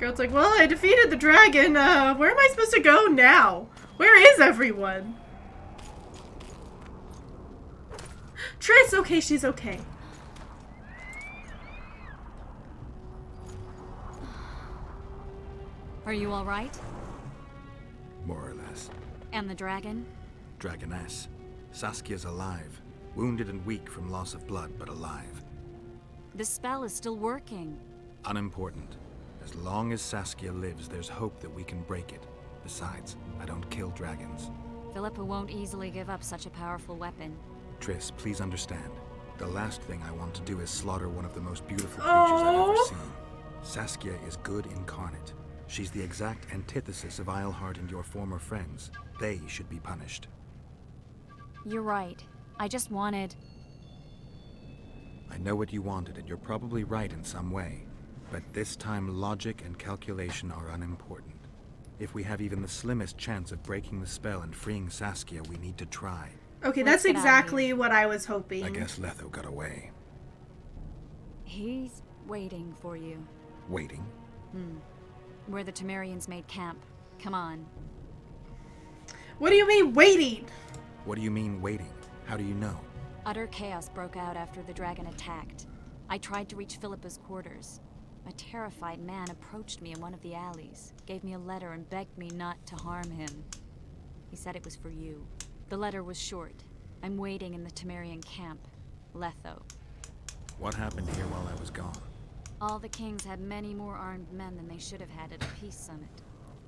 Girl's like, well, I defeated the dragon. Where am I supposed to go now? Where is everyone? Triss, okay, she's okay. Are you all right? More or less. And the dragon? Dragoness. Saskia's alive. Wounded and weak from loss of blood, but alive. The spell is still working. Unimportant. As long as Saskia lives, there's hope that we can break it. Besides, I don't kill dragons. Philippa won't easily give up such a powerful weapon. Triss, please understand. The last thing I want to do is slaughter one of the most beautiful creatures I've ever seen. Saskia is good incarnate. She's the exact antithesis of Eilhart and your former friends. They should be punished. You're right. I just wanted... I know what you wanted, and you're probably right in some way. But this time, logic and calculation are unimportant. If we have even the slimmest chance of breaking the spell and freeing Saskia, we need to try. Okay, that's exactly what I was hoping. I guess Letho got away. He's waiting for you. Waiting? Where the Temerians made camp. Come on. What do you mean, waiting? What do you mean, waiting? How do you know? Utter chaos broke out after the dragon attacked. I tried to reach Philippa's quarters. A terrified man approached me in one of the alleys, gave me a letter and begged me not to harm him. He said it was for you. The letter was short. I'm waiting in the Temerian camp, Letho. What happened here while I was gone? All the kings had many more armed men than they should have had at a peace summit.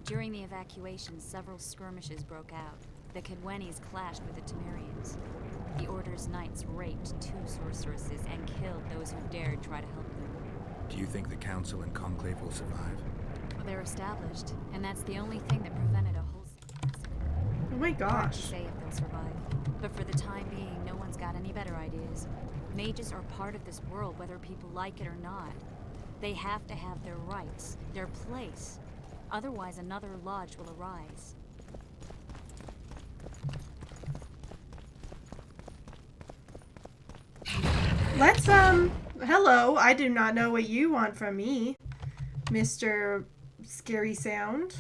During the evacuation, several skirmishes broke out. The Kedwenis clashed with the Temerians. The Order's knights raped 2 sorceresses and killed those who dared try to help them. Do you think the Council and Conclave will survive? They're established, and that's the only thing that prevented a wholesale massacre. Oh my Hard to gosh. say if they'll survive, but for the time being, no one's got any better ideas. Mages are part of this world, whether people like it or not. They have to have their rights, their place. Otherwise, another lodge will arise. Let's, hello. I do not know what you want from me, Mr. Scary Sound.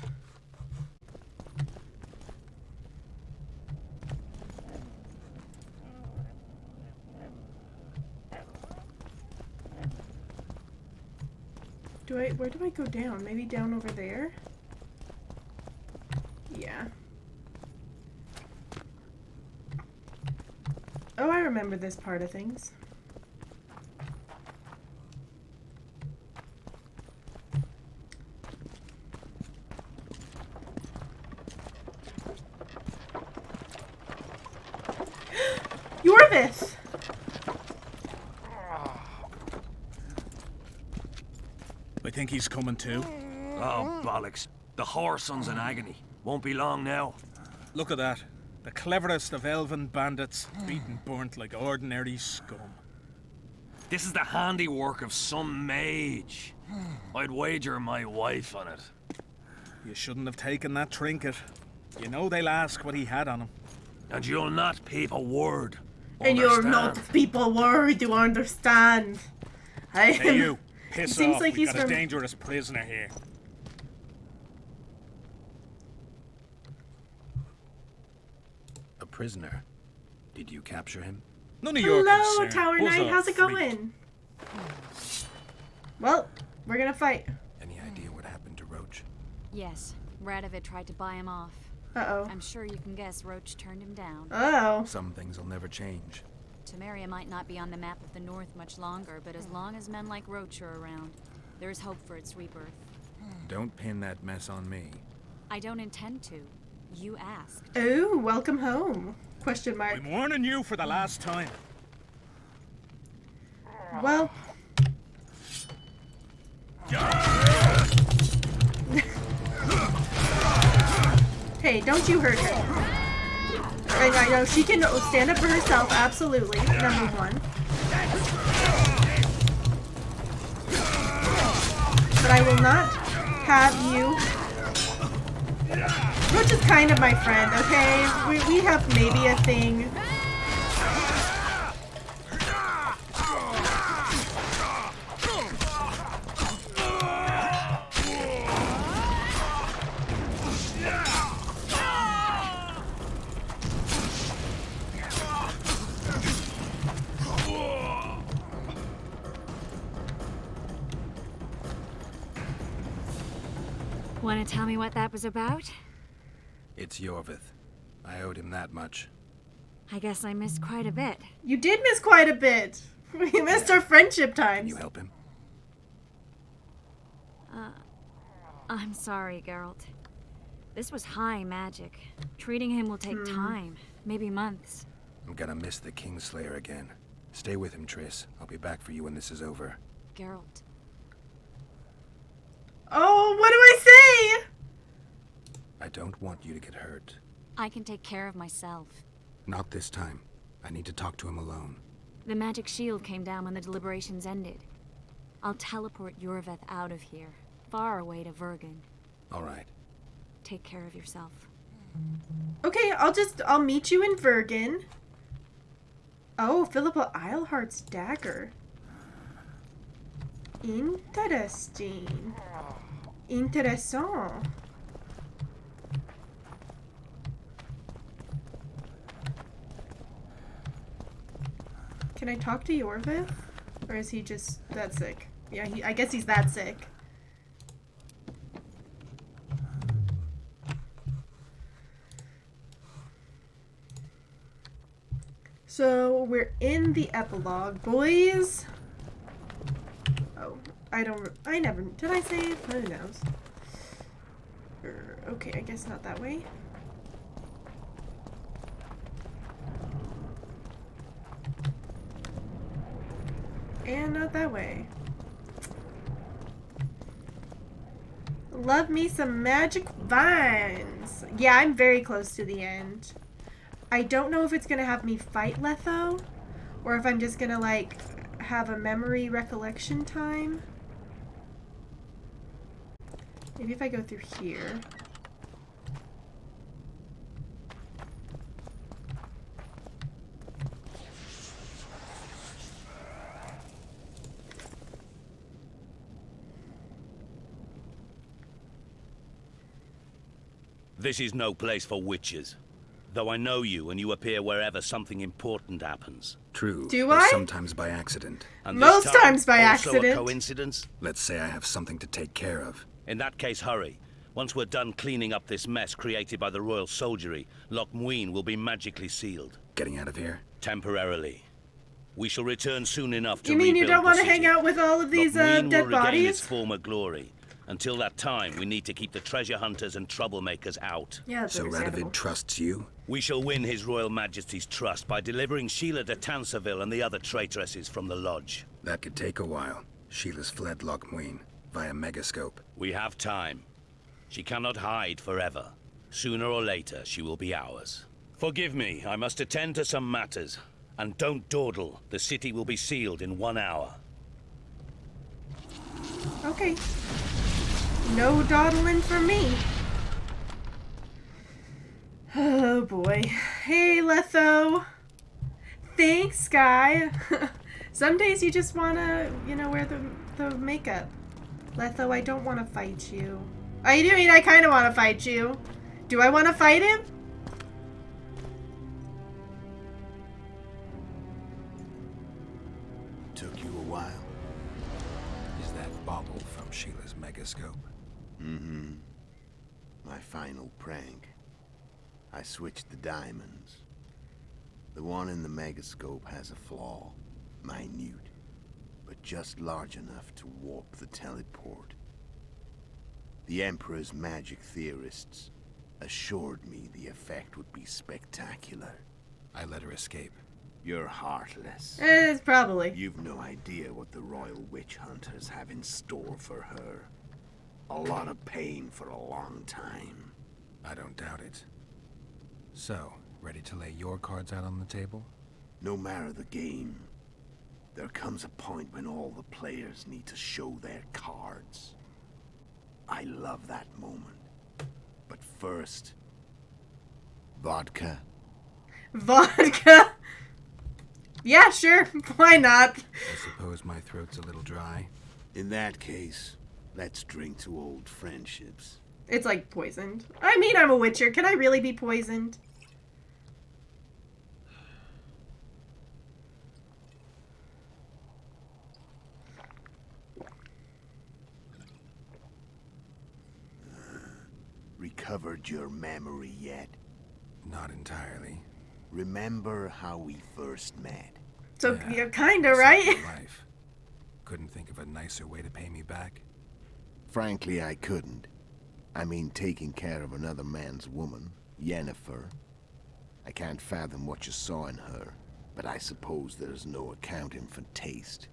Where do I go down? Maybe down over there? Yeah. Oh, I remember this part of things. Yorvith! I think he's coming too. Oh, bollocks. The whoreson's in agony. Won't be long now. Look at that. The cleverest of elven bandits, beaten burnt like ordinary scum. This is the handiwork of some mage. I'd wager my wife on it. You shouldn't have taken that trinket. You know they'll ask what he had on him. And you'll not peep a word. And you're Understand? not people worried to understand. Hey you, piss seems off. like We he's got from- a dangerous prisoner here. A prisoner. Did you capture him? None of your Hello, concern. Tower Buzz Knight. off, How's it freak. going? Well, we're gonna fight. Any idea what happened to Roach? Yes, Radovid tried to buy him off. Uh-oh. I'm sure you can guess Roach turned him down. Uh-oh. Some things will never change. Temeria might not be on the map of the North much longer, but as long as men like Roach are around, there is hope for its rebirth. Don't pin that mess on me. I don't intend to. You asked. Oh, welcome home. Question mark. I'm warning you for the last time. Well. Hey, don't you hurt her. I know she can stand up for herself, absolutely. Number one. But I will not have you. Roach is kind of my friend, okay? We have maybe a thing. gonna tell me what that was about? It's Yorvith. I owed him that much. I guess I missed quite a bit. You did miss quite a bit. We missed our friendship Can times. you help him? I'm sorry, Geralt. This was high magic. Treating him will take time. Maybe months. I'm gonna miss the Kingslayer again. Stay with him, Triss. I'll be back for you when this is over. Geralt. Oh, what do I say? I don't want you to get hurt. I can take care of myself. Not this time. I need to talk to him alone. The magic shield came down when the deliberations ended. I'll teleport Yorveth out of here, far away to Vergen. All right. Take care of yourself. Okay, I'll meet you in Vergen. Oh, Philippa Eilhart's dagger. Interesting. Intéressant. Can I talk to Yorvith? Or is he just that sick? Yeah, I guess he's that sick. So, we're in the epilogue, boys. Oh, I never, did I save? Who knows? Okay, I guess not that way. And not that way. Love me some magic vines. Yeah, I'm very close to the end. I don't know if it's going to have me fight Letho, or if I'm just going to, like, have a memory recollection time. Maybe if I go through here. This is no place for witches. Though I know you, and you appear wherever something important happens. True. Do but I? Sometimes by accident. And Most this time, times by also accident. a coincidence? Let's say I have something to take care of. In that case, hurry. Once we're done cleaning up this mess created by the royal soldiery, Loch Muin will be magically sealed. Getting out of here? Temporarily. We shall return soon enough to You mean you rebuild don't want the to hang city. out with all of these Loch Muin dead will regain its bodies? former glory. Until that time, we need to keep the treasure hunters and troublemakers out. Yeah, that's So understandable. Radovid trusts you? We shall win His Royal Majesty's trust by delivering Sheila de Tansarville and the other traitresses from the lodge. That could take a while. Sheila's fled Loch Muin via Megascope. We have time. She cannot hide forever. Sooner or later, she will be ours. Forgive me, I must attend to some matters. And don't dawdle. The city will be sealed in 1 hour. Okay. No dawdling for me. Oh boy. Hey, Letho. Thanks, Sky. Some days you just wanna, wear the makeup. Letho, I don't want to fight you. I mean, I kind of want to fight you. Do I want to fight him? Took you a while. Is that bauble from Sheila's Megascope? Mm-hmm. My final prank. I switched the diamonds. The one in the Megascope has a flaw. Minute. But just large enough to warp the teleport. The Emperor's magic theorists assured me the effect would be spectacular. I let her escape. You're heartless. It's probably. You've no idea what the Royal Witch Hunters have in store for her. A lot of pain for a long time. I don't doubt it. So, ready to lay your cards out on the table? No matter the game, there comes a point when all the players need to show their cards. I love that moment. But first... vodka? Vodka? Yeah, sure. Why not? I suppose my throat's a little dry. In that case, let's drink to old friendships. It's like poisoned. I mean, I'm a witcher. Can I really be poisoned? faded your memory yet? Not entirely. Remember how we first met? So Yeah, you're kinda Sucked right. your life. Couldn't think of a nicer way to pay me back. Frankly, I couldn't. I mean, taking care of another man's woman, Yennefer. I can't fathom what you saw in her, but I suppose there's no accounting for taste.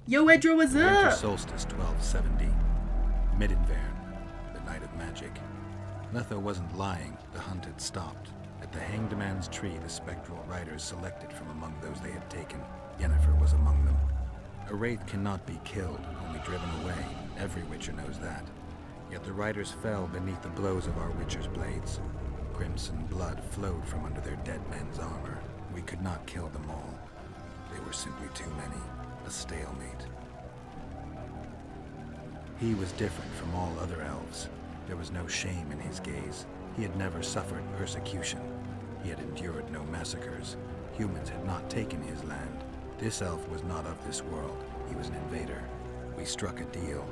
Yo, Edra, what's Winter up? solstice 1270. Midinvern, the night of magic. Letho wasn't lying, the hunt had stopped. At the Hanged Man's Tree, the spectral riders selected from among those they had taken. Yennefer was among them. A wraith cannot be killed, only driven away. Every witcher knows that. Yet the riders fell beneath the blows of our witcher's blades. Crimson blood flowed from under their dead men's armor. We could not kill them all. They were simply too many. A stalemate. He was different from all other elves. There was no shame in his gaze. He had never suffered persecution. He had endured no massacres. Humans had not taken his land. This elf was not of this world. He was an invader. We struck a deal.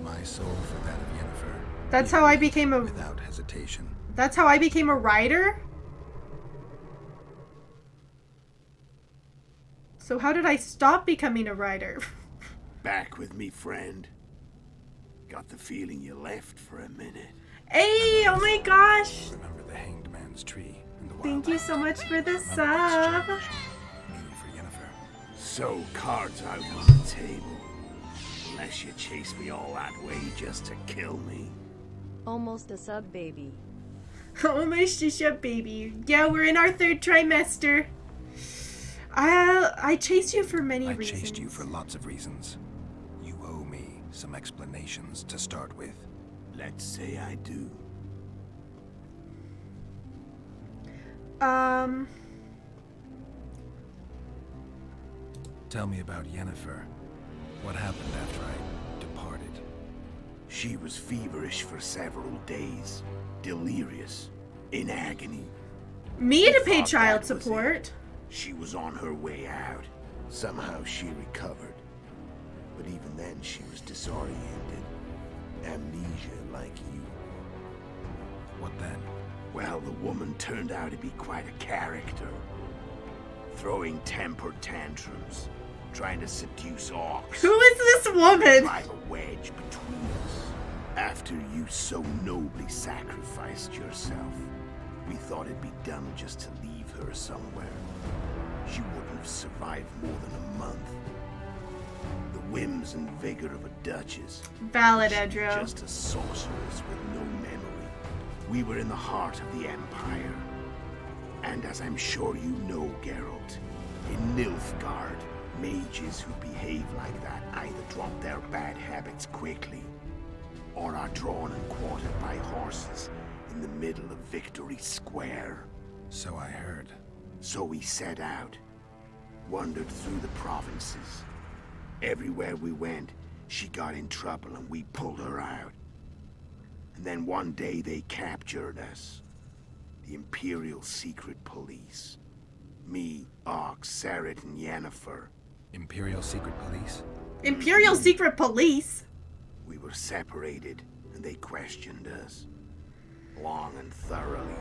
My soul for that of Yennefer. That's how I became a. Without hesitation. That's how I became a writer? So how did I stop becoming a writer? Back with me, friend. Got the feeling you left for a minute. Hey, oh my gosh. Remember the Hanged Man's Tree and the wild Thank you hunt. so much for the Remember the sub. exchange. Me for Yennefer. So, cards out on the table. Unless you chase me all that way just to kill me. Almost a sub, baby. Almost just a baby. Yeah, we're in our third trimester. I chased you for many I reasons. chased you for lots of reasons. You owe me some explanations to start with. Let's say I do. Tell me about Yennefer. What happened after I departed? She was feverish for several days. Delirious. In agony. Me to pay Thought child that was support. it. She was on her way out. Somehow she recovered. But even then she was disoriented. Amnesia like you. What then? Well, the woman turned out to be quite a character. Throwing temper tantrums. Trying to seduce orcs. Who is this woman? Drive a wedge between us. After you so nobly sacrificed yourself, we thought it'd be dumb just to leave her somewhere. She wouldn't have survived more than a month. The whims and vigor of a duchess. Valid, She was Edro. just a sorceress with no memory. We were in the heart of the Empire. And as I'm sure you know, Geralt, in Nilfgaard, mages who behave like that either drop their bad habits quickly, or are drawn and quartered by horses in the middle of Victory Square. So I heard. So we set out, wandered through the provinces. Everywhere we went, she got in trouble and we pulled her out. And then one day they captured us. The Imperial Secret Police. Me, Ox, Seret, and Yennefer. Imperial Secret Police? Imperial Secret Police. We were separated, and they questioned us. Long and thoroughly,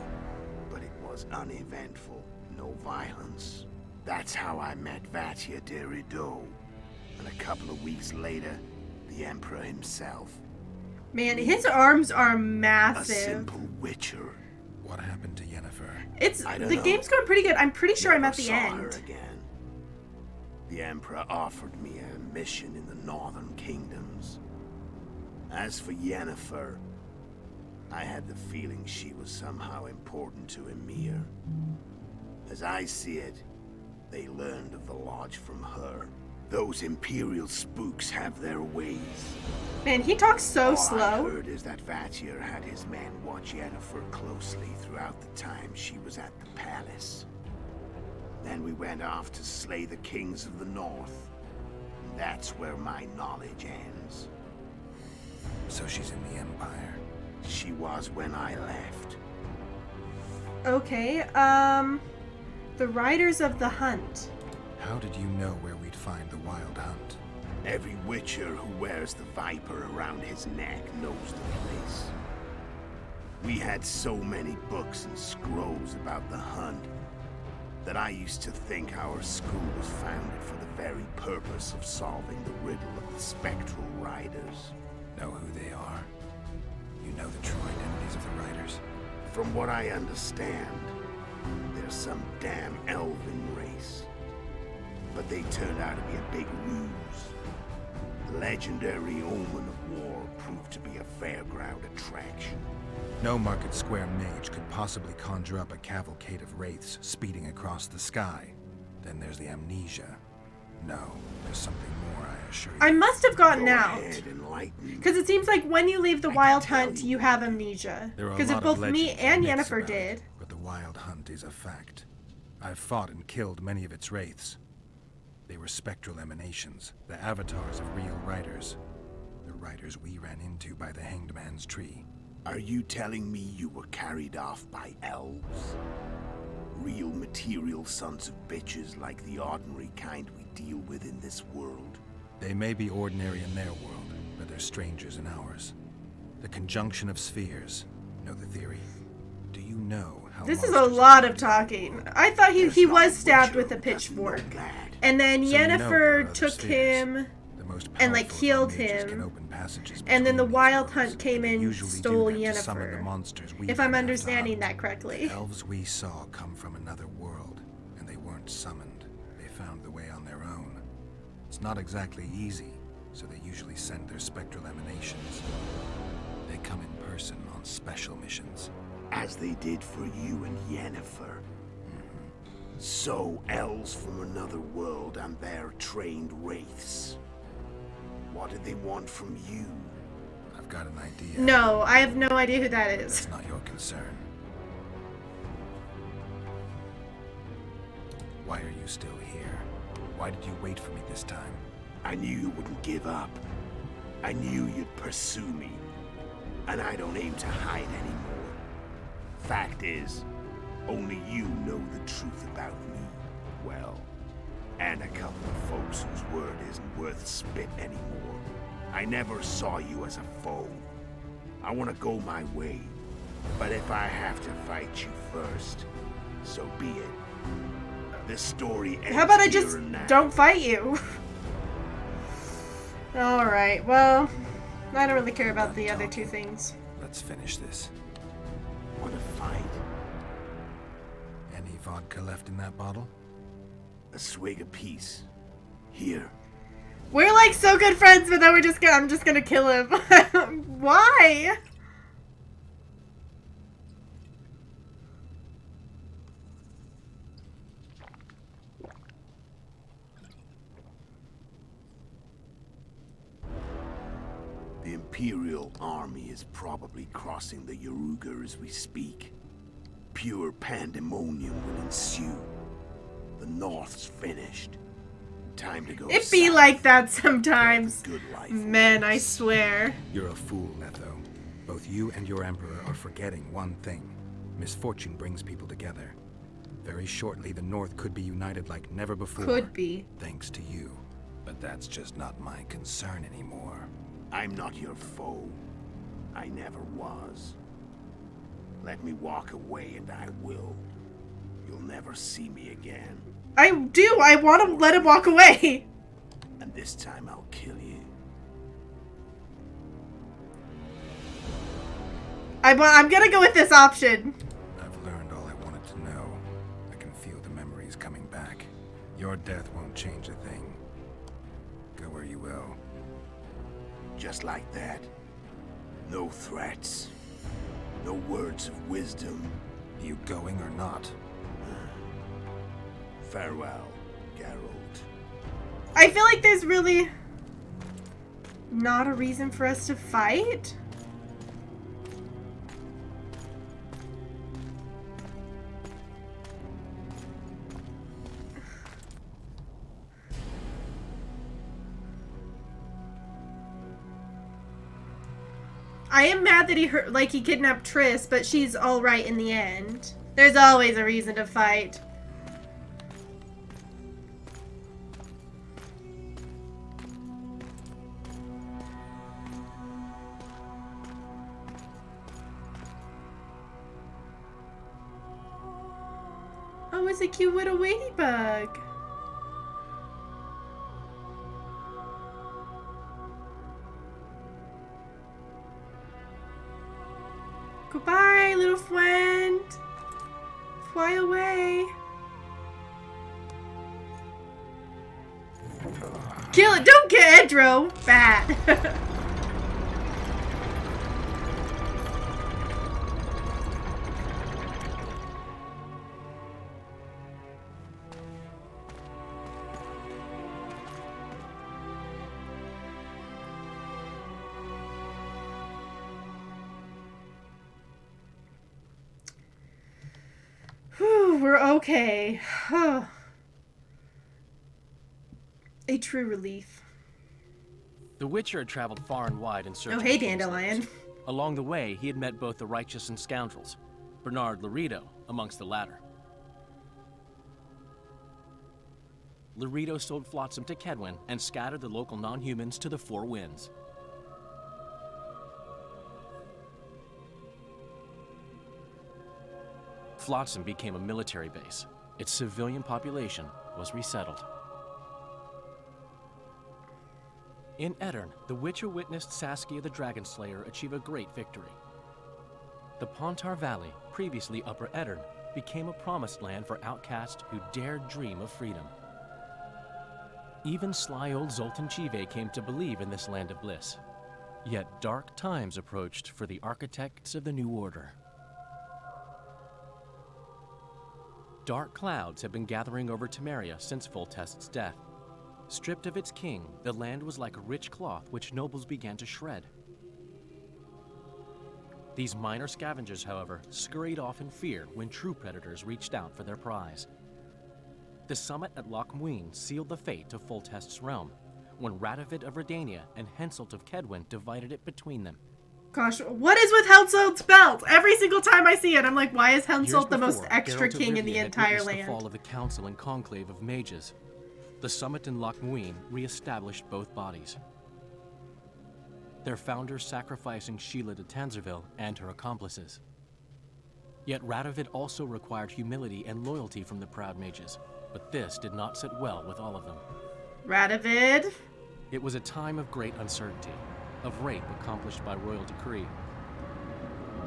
but it was uneventful. No violence. That's how I met Vatia de Rideau. And a couple of weeks later, the Emperor himself. Man, his arms are A massive. simple witcher. What happened to Yennefer? It's I don't the know. game's going pretty good. I'm pretty sure I'm Never at the saw her end. again. The Emperor offered me a mission in the Northern Kingdoms. As for Yennefer, I had the feeling she was somehow important to Emir. As I see it, they learned of the Lodge from her. Those Imperial spooks have their ways. Man, he talks so All I slow. heard is that Vatir had his men watch Yennefer closely throughout the time she was at the palace. Then we went off to slay the kings of the north. And that's where my knowledge ends. So she's in the Empire. She was when I left. Okay, the Riders of the Hunt. How did you know where we'd find the Wild Hunt? Every witcher who wears the viper around his neck knows the place. We had so many books and scrolls about the hunt that I used to think our school was founded for the very purpose of solving the riddle of the spectral riders. Know who they are? You know the true identities of the riders? From what I understand, they're some damn elven race. But they turned out to be a big ruse. The legendary omen of war proved to be a fairground attraction. No Market Square mage could possibly conjure up a cavalcade of wraiths speeding across the sky. Then there's the amnesia. No, there's something more, I assure you. I must have gotten Go out. ahead, enlighten me. Because it seems like when you leave the Wild Hunt, you have amnesia. There are a Because lot if of both me legends and myths Yennefer about it, did. but the Wild Hunt is a fact. I've fought and killed many of its wraiths. They were spectral emanations, the avatars of real riders. The riders we ran into by the Hanged Man's Tree. Are you telling me you were carried off by elves? Real material sons of bitches like the ordinary kind we deal with in this world? They may be ordinary in their world, but they're strangers in ours. The conjunction of spheres. Know the theory? Do you know how This is a monsters lot are of talking. I thought he was stabbed with a pitchfork. And then So you know there are Yennefer other took spheres. him, The most and, like, powerful healed of our mages him. can open passages and then the between these Wild worlds. Hunt came They in, usually do stole that to summon the Yennefer. monsters we If don't I'm have to understanding hunt. that correctly. The elves we saw come from another world, and they weren't summoned. They found the way on their own. It's not exactly easy, so they usually send their spectral emanations. They come in person on special missions. As they did for you and Yennefer. So, elves from another world and their trained wraiths. What did they want from you? I've got an idea. No, I have no idea who that is. It's not your concern. Why are you still here? Why did you wait for me this time? I knew you wouldn't give up. I knew you'd pursue me. And I don't aim to hide anymore. Fact is, only you know the truth about me. Well, and a couple of folks whose word isn't worth spit anymore. I never saw you as a foe. I want to go my way. But if I have to fight you first, so be it. This story ends How about I here just and now. don't fight you? Alright, well, I don't really care about the other two things. Let's finish this. Want to fight? Any vodka left in that bottle? A swig apiece. Here. We're like so good friends, but then I'm just gonna kill him. Why? The Imperial army is probably crossing the Yaruga as we speak. Pure pandemonium will ensue. The North's finished. Time to go It be south. like that sometimes. Good life. Men, I swear. You're a fool, Letho. Both you and your Emperor are forgetting one thing. Misfortune brings people together. Very shortly, the North could be united like never before. Could be. Thanks to you. But that's just not my concern anymore. I'm not your foe. I never was. Let me walk away and I will. You'll never see me again. I do. I want to let him walk away. And this time I'll kill you. I'm gonna go with this option. I've learned all I wanted to know. I can feel the memories coming back. Your death won't change a thing. Go where you will. Just like that. No threats. No words of wisdom. You going or not? Farewell, Geralt. I feel like there's really not a reason for us to fight. I am mad that he kidnapped Triss, but she's all right in the end. There's always a reason to fight. Oh, it's a cute little ladybug. Goodbye, little friend. Fly away. Kill it. Don't get Edro. Bad. Whew, we're okay. A true relief. The Witcher had traveled far and wide in search Oh, of hey, the king's Dandelion. letters. Along the way, he had met both the righteous and scoundrels, Bernard Laredo amongst the latter. Laredo sold Flotsam to Kedwin and scattered the local non-humans to the four winds. Flotsam became a military base. Its civilian population was resettled. In Edirn, the Witcher witnessed Saskia the Dragonslayer achieve a great victory. The Pontar Valley, previously Upper Edirn, became a promised land for outcasts who dared dream of freedom. Even sly old Zoltan Chive came to believe in this land of bliss. Yet dark times approached for the architects of the New Order. Dark clouds had been gathering over Temeria since Foltest's death. Stripped of its king, the land was like a rich cloth which nobles began to shred. These minor scavengers, however, scurried off in fear when true predators reached out for their prize. The summit at Loch Muin sealed the fate of Foltest's realm, when Radovid of Redania and Henselt of Kedwin divided it between them. Gosh, what is with Henselt's belt? Every single time I see it, I'm like, why is Years Henselt the most before, extra Geralt of king in Rivia the had entire witnessed land? The fall of the council and conclave of mages. The summit in Loch Muin re-established both bodies. Their founders sacrificing Sheila de Tanzerville and her accomplices. Yet Radovid also required humility and loyalty from the proud mages, but this did not sit well with all of them. Radovid? It was a time of great uncertainty, of rape accomplished by royal decree.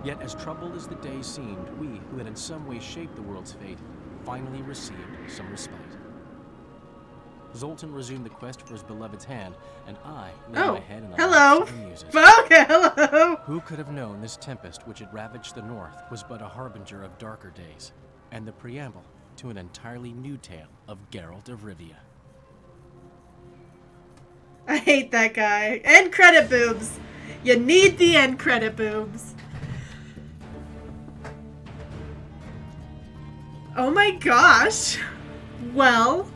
Yet as troubled as the days seemed, we, who had in some way shaped the world's fate, finally received some respite. Zoltan resumed the quest for his beloved's hand, and I laid my head in the hello. laps of the muses. Okay, hello. Who could have known this tempest which had ravaged the north was but a harbinger of darker days, and the preamble to an entirely new tale of Geralt of Rivia. I hate that guy. End credit boobs. You need the end credit boobs. Oh my gosh. Well,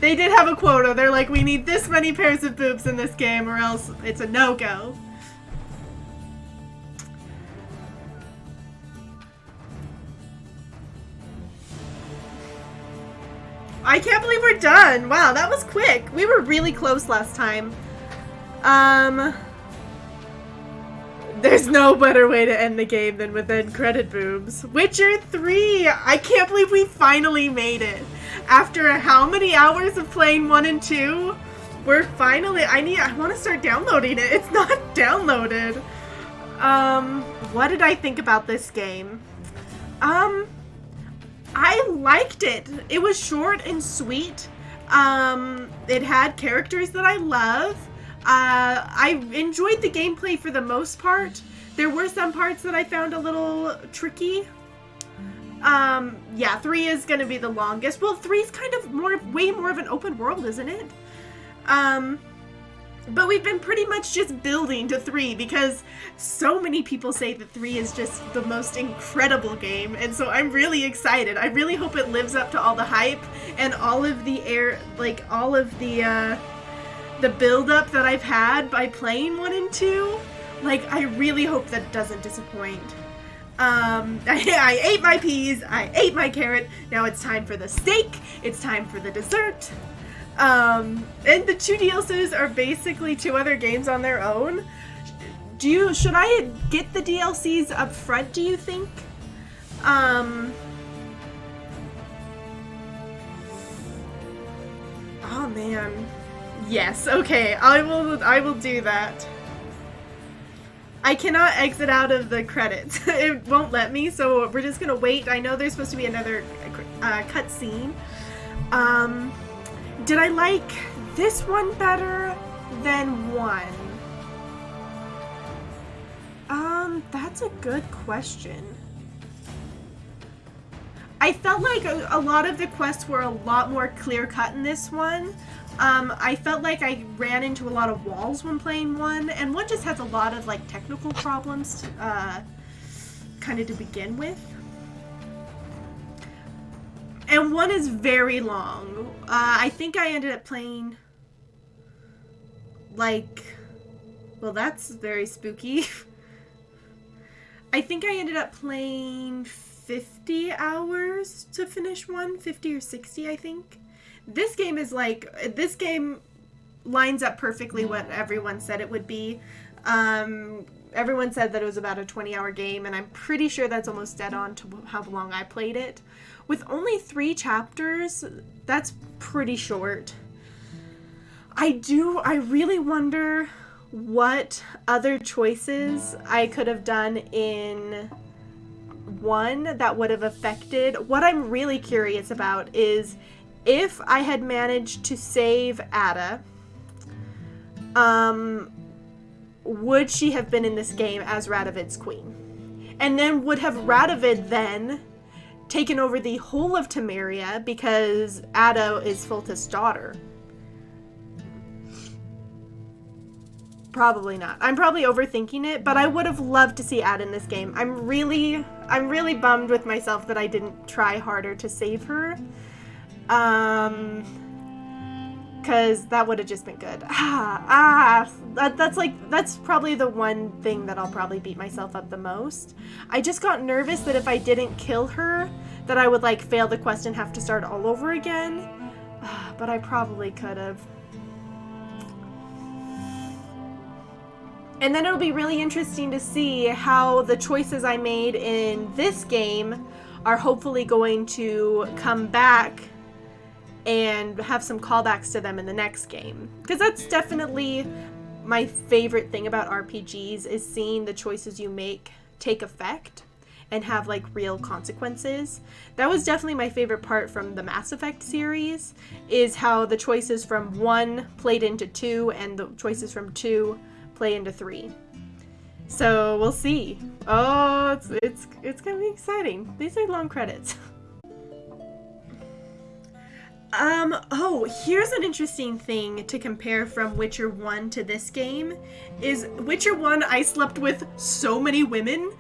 they did have a quota. They're like, we need this many pairs of boobs in this game or else it's a no-go. I can't believe we're done. Wow, that was quick. We were really close last time. There's no better way to end the game than with end credit boobs. Witcher 3! I can't believe we finally made it. After how many hours of playing 1 and 2? We're finally... I want to start downloading it. It's not downloaded. What did I think about this game? I liked it. It was short and sweet. It had characters that I love. I enjoyed the gameplay for the most part. There were some parts that I found a little tricky. Yeah, 3 is gonna be the longest. Well, 3 is kind of way more of an open world, isn't it? But we've been pretty much just building to 3 because so many people say that 3 is just the most incredible game, and so I'm really excited. I really hope it lives up to all the hype and all of the the build-up that I've had by playing 1 and 2. Like, I really hope that it doesn't disappoint. I ate my peas, I ate my carrot, now it's time for the steak, it's time for the dessert. And the 2 DLCs are basically 2 other games on their own. Should I get the DLCs up front, do you think? Oh man. Yes, okay. I will do that. I cannot exit out of the credits. It won't let me, so we're just gonna wait. I know there's supposed to be another cutscene. Did I like this one better than 1? That's a good question. I felt like a lot of the quests were a lot more clear-cut in this one. I felt like I ran into a lot of walls when playing 1, and 1 just has a lot of like technical problems kind of to begin with. And 1 is very long. I think I ended up playing like, well, that's very spooky. I think I ended up playing 50 hours to finish 1, 50 or 60, I think. This game is like, this game lines up perfectly what everyone said it would be. Everyone said that it was about a 20-hour game, and I'm pretty sure that's almost dead on to how long I played it. With only 3 chapters, that's pretty short. I really wonder what other choices I could have done in 1 that would have affected. What I'm really curious about is if I had managed to save Ada, would she have been in this game as Radovid's queen? And then would have Radovid then taken over the whole of Temeria because Ada is Foltest's daughter? Probably not. I'm probably overthinking it, but I would have loved to see Ada in this game. I'm really bummed with myself that I didn't try harder to save her. Because that would have just been good. That's probably the one thing that I'll probably beat myself up the most. I just got nervous that if I didn't kill her, that I would like fail the quest and have to start all over again. But I probably could have. And then it'll be really interesting to see how the choices I made in this game are hopefully going to come back and have some callbacks to them in the next game. Because that's definitely my favorite thing about RPGs, is seeing the choices you make take effect and have like real consequences. That was definitely my favorite part from the Mass Effect series, is how the choices from 1 played into 2 and the choices from 2 play into 3. So we'll see. Oh, it's gonna be exciting. These are long credits. Oh, here's an interesting thing to compare from Witcher 1 to this game, is Witcher 1, I slept with so many women,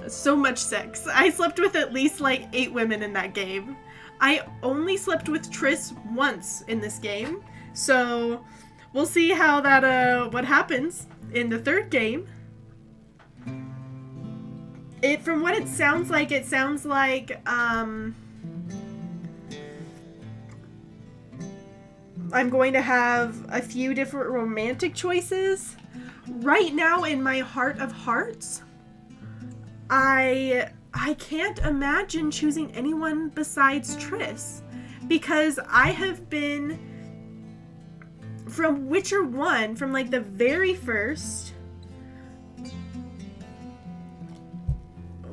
so much sex. I slept with at least like 8 women in that game. I only slept with Triss once in this game, so we'll see how that, what happens in the 3rd game. From what it sounds like, I'm going to have a few different romantic choices. Right now, in my heart of hearts, I can't imagine choosing anyone besides Triss, because I have been, from Witcher 1, from like the very first,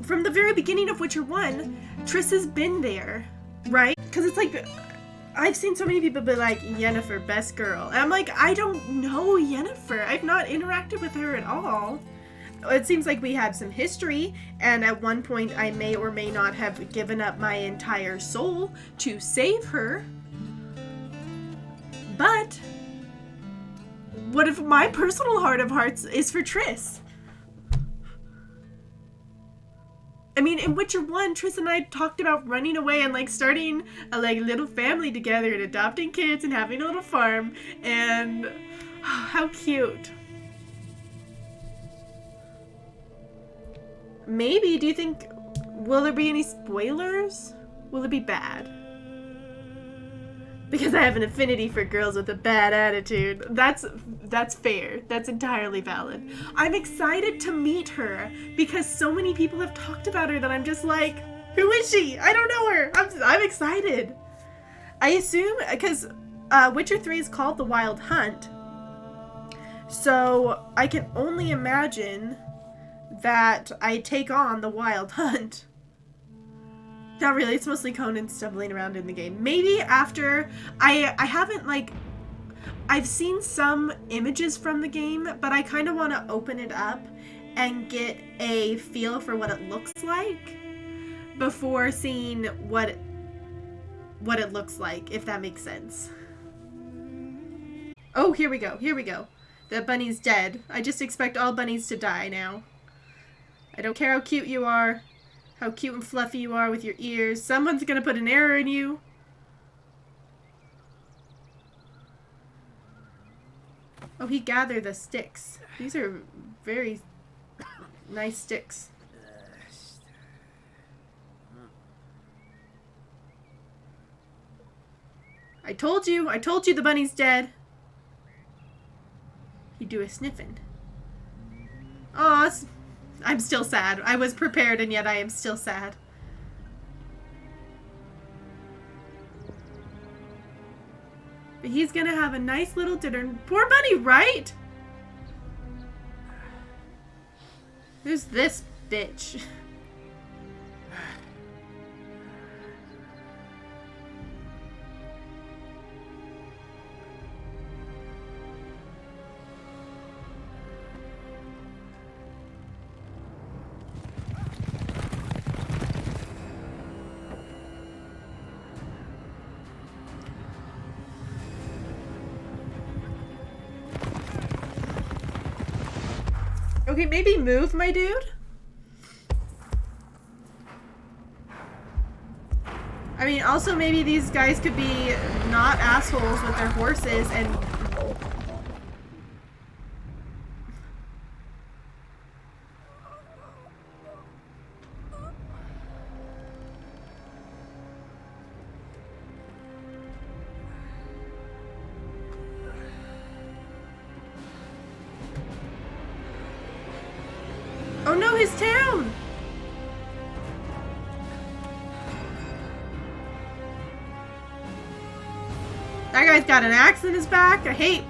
from the very beginning of Witcher 1, Triss has been there, right? Because it's like, I've seen so many people be like, Yennefer, best girl. And I'm like, I don't know Yennefer. I've not interacted with her at all. It seems like we had some history, and at one point I may or may not have given up my entire soul to save her. But what if my personal heart of hearts is for Triss? I mean, in Witcher 1, Triss and I talked about running away and like starting a like little family together and adopting kids and having a little farm, and how cute. Maybe, do you think, will there be any spoilers? Will it be bad? Because I have an affinity for girls with a bad attitude. That's fair. That's entirely valid. I'm excited to meet her because so many people have talked about her that I'm just like, who is she? I don't know her. I'm excited. I assume, because Witcher 3 is called The Wild Hunt. So I can only imagine that I take on the Wild Hunt. Not really, it's mostly Conan stumbling around in the game. Maybe after, I haven't like, I've seen some images from the game, but I kind of want to open it up and get a feel for what it looks like before seeing what it looks like, if that makes sense. Oh, here we go, here we go. The bunny's dead. I just expect all bunnies to die now. I don't care how cute you are, how cute and fluffy you are with your ears. Someone's gonna put an arrow in you. Oh, he gathered the sticks. These are very nice sticks. I told you the bunny's dead. You do a sniffing. Aw, I'm still sad. I was prepared and yet I am still sad. But he's gonna have a nice little dinner. Poor bunny, right? Who's this bitch? Okay, maybe move, my dude? I mean, also maybe these guys could be not assholes with their horses and... Oh no, his town! That guy's got an axe in his back. I hate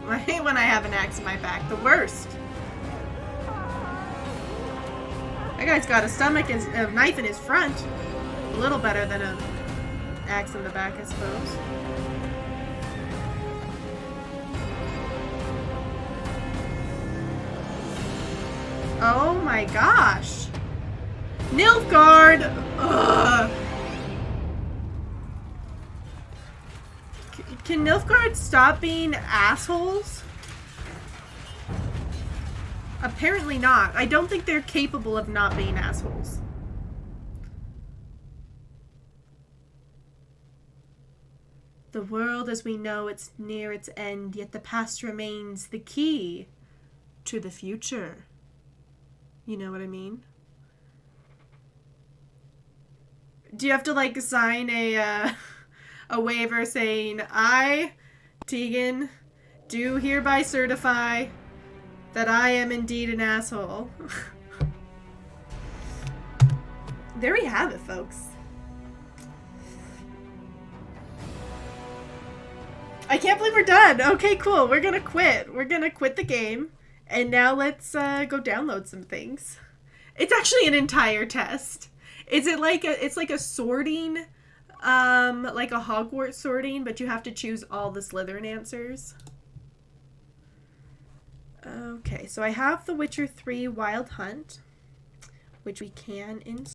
when I have an axe in my back. The worst. That guy's got a knife in his front. A little better than an axe in the back, I suppose. Oh my gosh. Nilfgaard! Ugh. Can Nilfgaard stop being assholes? Apparently not. I don't think they're capable of not being assholes. The world as we know it's near its end, yet the past remains the key to the future. You know what I mean? Do you have to like sign a waiver saying, I, Tegan, do hereby certify that I am indeed an asshole? There we have it, folks. I can't believe we're done. Okay, cool. We're gonna quit. We're gonna quit the game. And now let's go download some things. It's actually an entire test. Is it like it's like a sorting, like a Hogwarts sorting, but you have to choose all the Slytherin answers. Okay, so I have The Witcher 3 Wild Hunt, which we can install.